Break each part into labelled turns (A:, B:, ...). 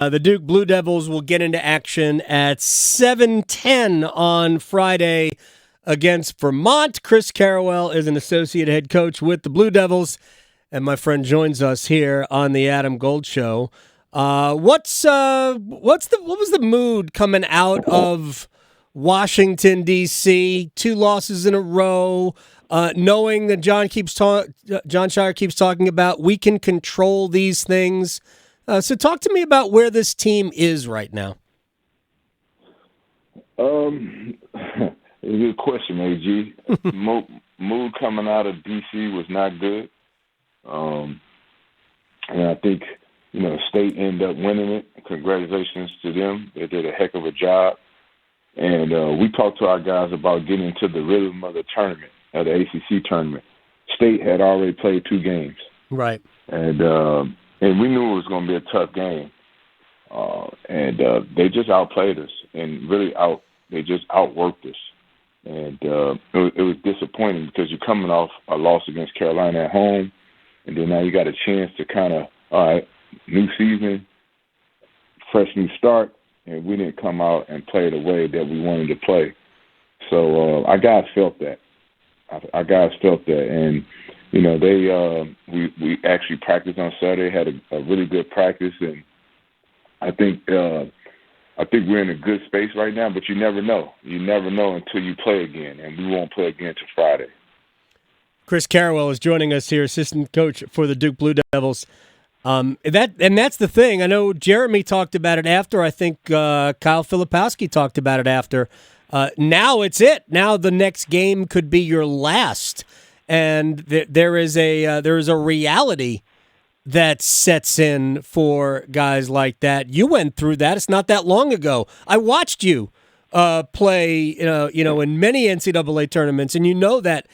A: The Duke Blue Devils will get into action at 7:10 on Friday against Vermont. Chris Carrawell is an associate head coach with the Blue Devils, and my friend joins us here on the Adam Gold Show. What was the mood coming out of Washington D.C.? 2 losses in a row, knowing that John Scheyer keeps talking about we can control these things. So talk to me about where this team is right now.
B: It's a good question, AG. Mood coming out of D.C. was not good. And I think, State ended up winning it. Congratulations to them. They did a heck of a job. And we talked to our guys about getting into the rhythm of the tournament, of the ACC Tournament. State had already played 2 games.
A: Right.
B: And we knew it was going to be a tough game. They just outplayed us and they just outworked us. And it was disappointing because you're coming off a loss against Carolina at home, and then now you got a chance to kind of, all right, new season, fresh new start, and we didn't come out and play the way that we wanted to play. So our guys felt that. And we actually practiced on Saturday, had a really good practice, and I think we're in a good space right now, but you never know. You never know until you play again, and we won't play again until Friday.
A: Chris Carrawell is joining us here, assistant coach for the Duke Blue Devils. That's the thing. I know Jeremy talked about it after. I think Kyle Filipowski talked about it after. Now it's it. Now the next game could be your last. And there is a reality that sets in for guys like that. You went through that. It's not that long ago. I watched you play, in many NCAA tournaments, and you know that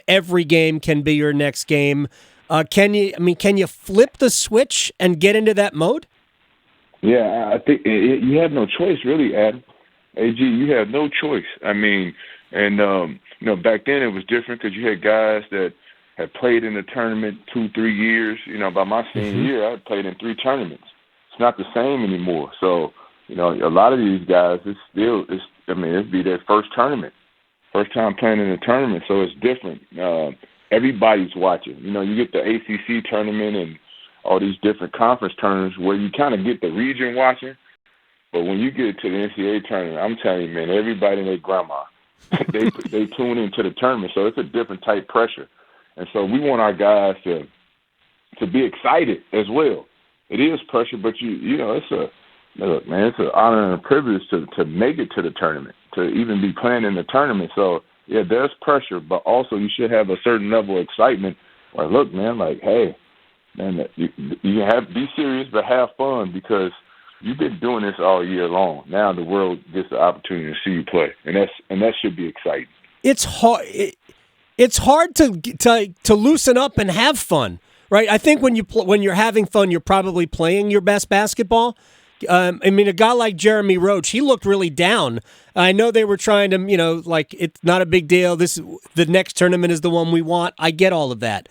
A: every game can be your next game. Can you flip the switch and get into that mode?
B: Yeah, I think you have no choice, really, Adam. AG, you have no choice. Back then it was different because you had guys that had played in the tournament 2-3 years. By my senior year, I had played in 3 tournaments. It's not the same anymore. So, a lot of these guys, it'd be their first tournament, first time playing in a tournament. So it's different. Everybody's watching. You get the ACC tournament and all these different conference tournaments where you kind of get the region watching. But when you get to the NCAA tournament, I'm telling you, man, everybody and their grandma, they tune into the tournament. So it's a different type pressure. And so we want our guys to be excited as well. It is pressure, but it's an honor and a privilege to make it to the tournament, to even be playing in the tournament. So yeah, there's pressure, but also you should have a certain level of excitement. Like, look, man, hey, man, you be serious but have fun because you've been doing this all year long. Now the world gets the opportunity to see you play, and that should be exciting.
A: It's hard. It's hard to loosen up and have fun, right? I think when you're having fun, you're probably playing your best basketball. A guy like Jeremy Roach, he looked really down. I know they were trying to, it's not a big deal. The next tournament is the one we want. I get all of that.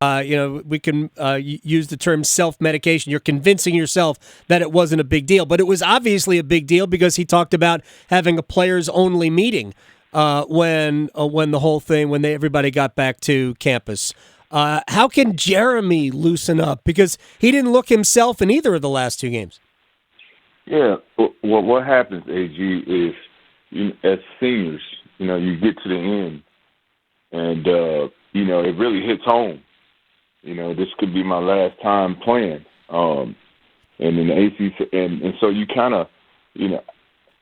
A: We can use the term self-medication. You're convincing yourself that it wasn't a big deal, but it was obviously a big deal because he talked about having a players-only meeting when everybody got back to campus. How can Jeremy loosen up? Because he didn't look himself in either of the last 2 games.
B: Yeah, well, what happens, AG, is as seniors, you get to the end, and it really hits home. This could be my last time playing, and in the ACC, and so you kind of,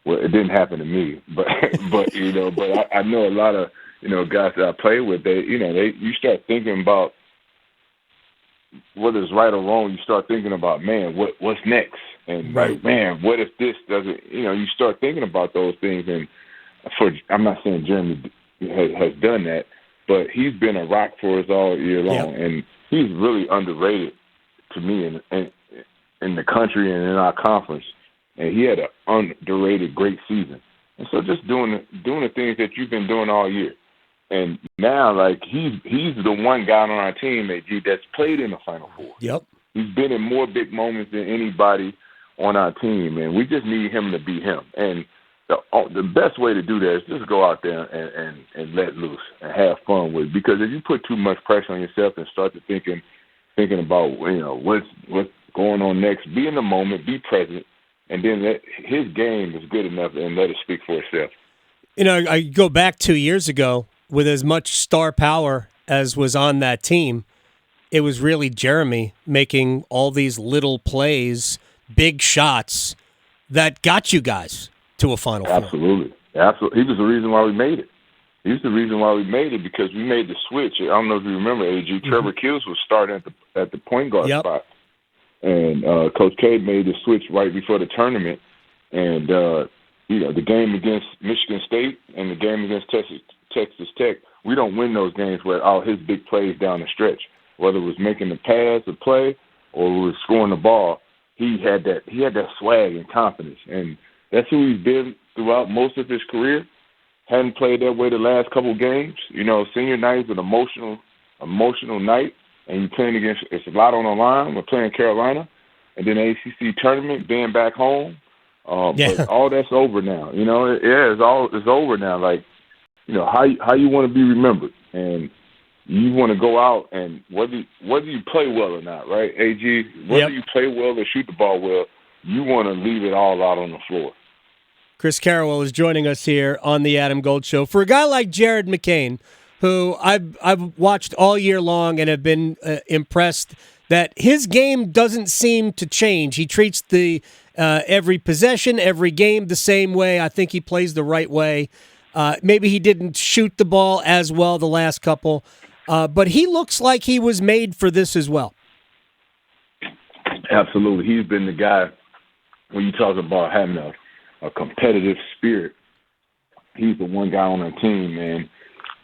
B: well, it didn't happen to me, but I know a lot of guys that I play with. You start thinking about whether it's right or wrong. You start thinking about, man, what's next. And
A: right.
B: Man, what if this doesn't? You start thinking about those things. And I'm not saying Jeremy has done that, but he's been a rock for us all year long,
A: yep.
B: And he's really underrated to me in the country and in our conference. And he had an underrated great season. And so just doing the things that you've been doing all year. And now, he's the one guy on our team, AG, that's played in the Final Four.
A: Yep.
B: He's been in more big moments than anybody on our team, and we just need him to be him. And the best way to do that is just go out there and let loose and have fun with it. Because if you put too much pressure on yourself and start to thinking about what's going on next, be in the moment, be present, and then his game is good enough and let it speak for itself.
A: I go back 2 years ago with as much star power as was on that team. It was really Jeremy making all these little plays, big shots that got you guys to a Final Four.
B: Absolutely. He was the reason why we made it. He was the reason why we made it because we made the switch. I don't know if you remember, AG. Trevor Kills was starting at the point guard spot. And Coach K made the switch right before the tournament. And, the game against Michigan State and the game against Texas Tech, we don't win those games with all his big plays down the stretch. Whether it was making the pass or play or it was scoring the ball, he had that swag and confidence. And that's who he's been throughout most of his career. Hadn't played that way the last couple of games. Senior night is an emotional night, and you're playing it's a lot on the line. We're playing Carolina, and then ACC Tournament, being back home. But all that's over now. It's over now. Like, how you want to be remembered, and you want to go out and whether you play well or not, right, AG? Whether you play well or shoot the ball well, you want to leave it all out on the floor.
A: Chris Carrawell is joining us here on the Adam Gold Show. For a guy like Jared McCain, who I've watched all year long and have been impressed that his game doesn't seem to change. He treats the every possession, every game the same way. I think he plays the right way. Maybe he didn't shoot the ball as well the last couple, but he looks like he was made for this as well.
B: Absolutely. He's been the guy when you talk about having a competitive spirit. He's the one guy on our team, man.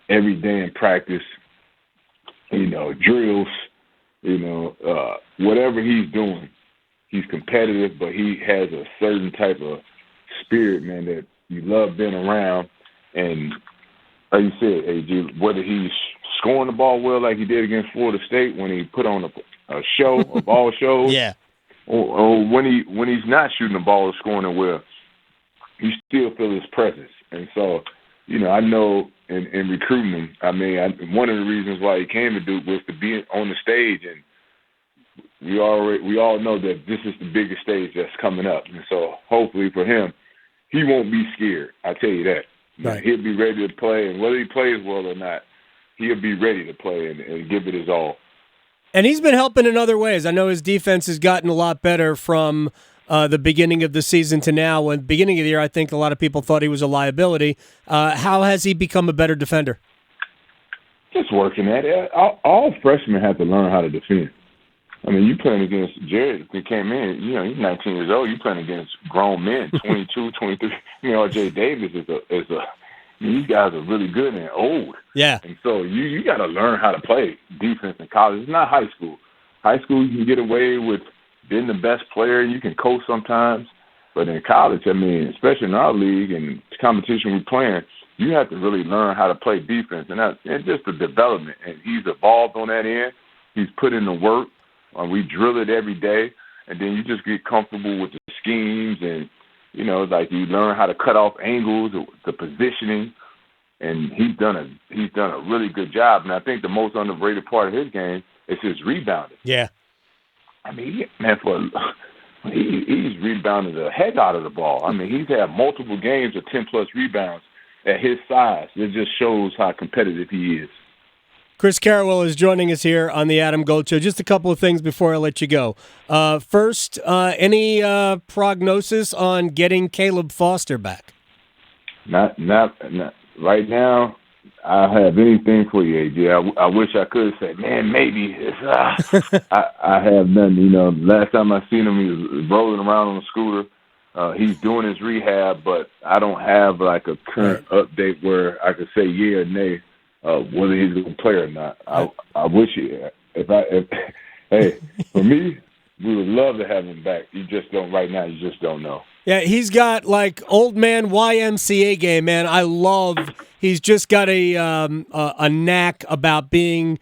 B: Every day in practice, drills, whatever he's doing, he's competitive, but he has a certain type of spirit, man, that you love being around. And like you said, AG, whether he's scoring the ball well like he did against Florida State when he put on a show, a ball show, or when he's not shooting the ball or scoring it well, you still feel his presence. And so, I know in recruiting, one of the reasons why he came to Duke was to be on the stage, and we all know that this is the biggest stage that's coming up. And so hopefully for him, he won't be scared. I tell you that.
A: Right.
B: He'll be ready to play, and whether he plays well or not, he'll be ready to play and give it his all.
A: And he's been helping in other ways. I know his defense has gotten a lot better from the beginning of the season to now. When beginning of the year, I think a lot of people thought he was a liability. How has he become a better defender?
B: Just working at it. All freshmen have to learn how to defend. You playing against Jared, who came in, he's 19 years old. You're playing against grown men, 22, 23. R.J. Davis these guys are really good and old.
A: Yeah.
B: And so you got to learn how to play defense in college. It's not high school. High school, you can get away with being the best player. You can coach sometimes. But in college, especially in our league and the competition we're playing, you have to really learn how to play defense. And just the development. And he's evolved on that end. He's put in the work. We drill it every day. And then you just get comfortable with the schemes and, you learn how to cut off angles, the positioning, and he's done a really good job. And I think the most underrated part of his game is his rebounding.
A: Yeah.
B: He's rebounded the heck out of the ball. He's had multiple games of 10-plus rebounds at his size. It just shows how competitive he is.
A: Chris Carrawell is joining us here on the Adam Gold Show. Just a couple of things before I let you go. First, any prognosis on getting Caleb Foster back?
B: Not right now. I have anything for you, AJ. I wish I could say, man, maybe. I have none. Last time I seen him, he was rolling around on a scooter. He's doing his rehab, but I don't have a current update where I could say yeah or nay. Whether he's going to play or not. I wish hey, for me, we would love to have him back. You just don't right now. You just don't know.
A: Yeah, he's got old man YMCA game, man. He's just got a knack about being,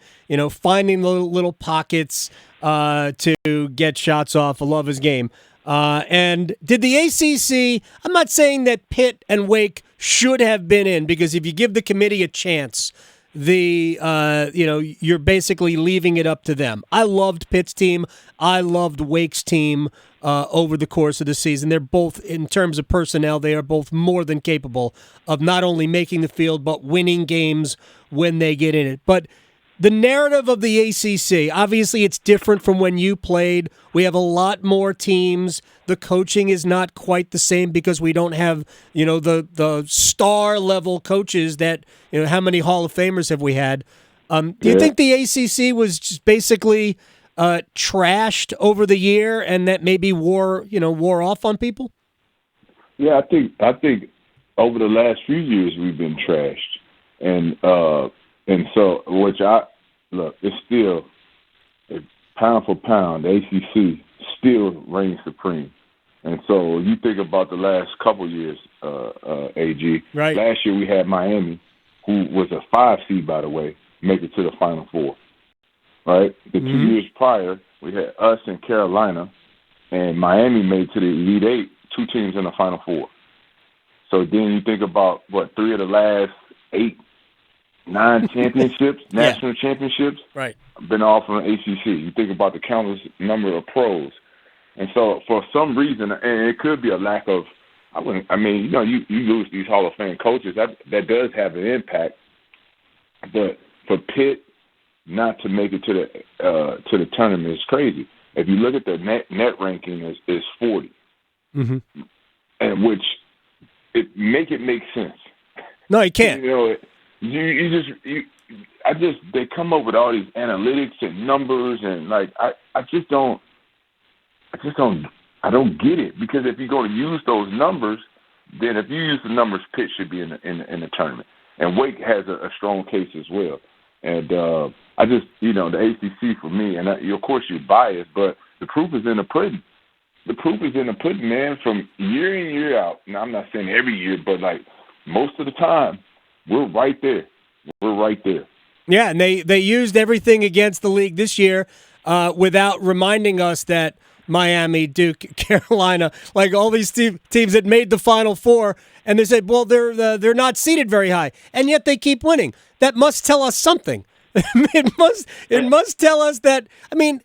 A: finding the little pockets to get shots off. I love his game. And did the ACC? I'm not saying that Pitt and Wake should have been in, because if you give the committee a chance, you're basically leaving it up to them. I loved Pitt's team. I loved Wake's team over the course of the season. They're both, in terms of personnel, they are both more than capable of not only making the field but winning games when they get in it. But the narrative of the ACC, obviously it's different from when you played. We have a lot more teams. The coaching is not quite the same because we don't have, the star level coaches that, how many Hall of Famers have we had? Do you think the ACC was just basically trashed over the year and that maybe wore off on people?
B: Yeah, I think over the last few years we've been trashed. And so, it's still, pound for pound, the ACC still reigns supreme. And so you think about the last couple of years, AG.
A: Right.
B: Last year we had Miami, who was a 5 seed, by the way, make it to the Final Four. Right? The 2 years prior, we had us and Carolina, and Miami made it to the Elite Eight, 2 teams in the Final Four. So then you think about, 3 of the last 9 championships, national championships,
A: right,
B: been all from the ACC. You think about the countless number of pros. And so for some reason, and it could be a lack of, you lose these Hall of Fame coaches. That does have an impact. But for Pitt not to make it to the tournament is crazy. If you look at the net ranking is 40, and which it make sense.
A: No, you can't.
B: They come up with all these analytics and numbers, and I don't get it, because if you're going to use those numbers, then if you use the numbers, Pitt should be in the tournament, and Wake has a strong case as well. And the ACC for me, and of course you're biased, but the proof is in the pudding. The proof is in the pudding, man. From year in, year out. Now I'm not saying every year, but most of the time, we're right there. We're right there.
A: Yeah, and they used everything against the league this year without reminding us that Miami, Duke, Carolina, all these teams that made the Final Four, and they said, well, they're not seated very high, and yet they keep winning. That must tell us something. It must tell us that.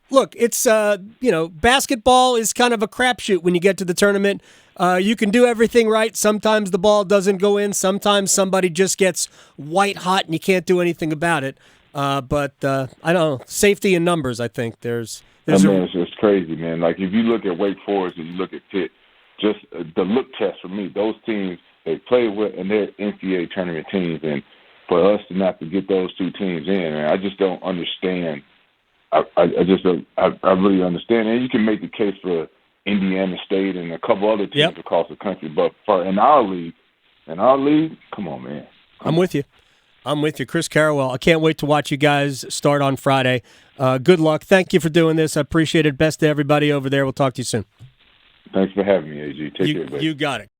A: Look, it's basketball is kind of a crapshoot when you get to the tournament. You can do everything right. Sometimes the ball doesn't go in. Sometimes somebody just gets white hot and you can't do anything about it. But I don't know. Safety in numbers, I think. It's
B: crazy, man. If you look at Wake Forest and you look at Pitt, just the look test for me, those teams they play with, and they're NCAA tournament teams, and for us to not to get those 2 teams in, man, I just don't understand. I really understand. And you can make the case for Indiana State and a couple other teams across the country, but in our league, come on, man.
A: I'm with you, Chris Carrawell. I can't wait to watch you guys start on Friday. Good luck. Thank you for doing this. I appreciate it. Best to everybody over there. We'll talk to you soon.
B: Thanks for having me, AG. Take care, buddy.
A: You got it.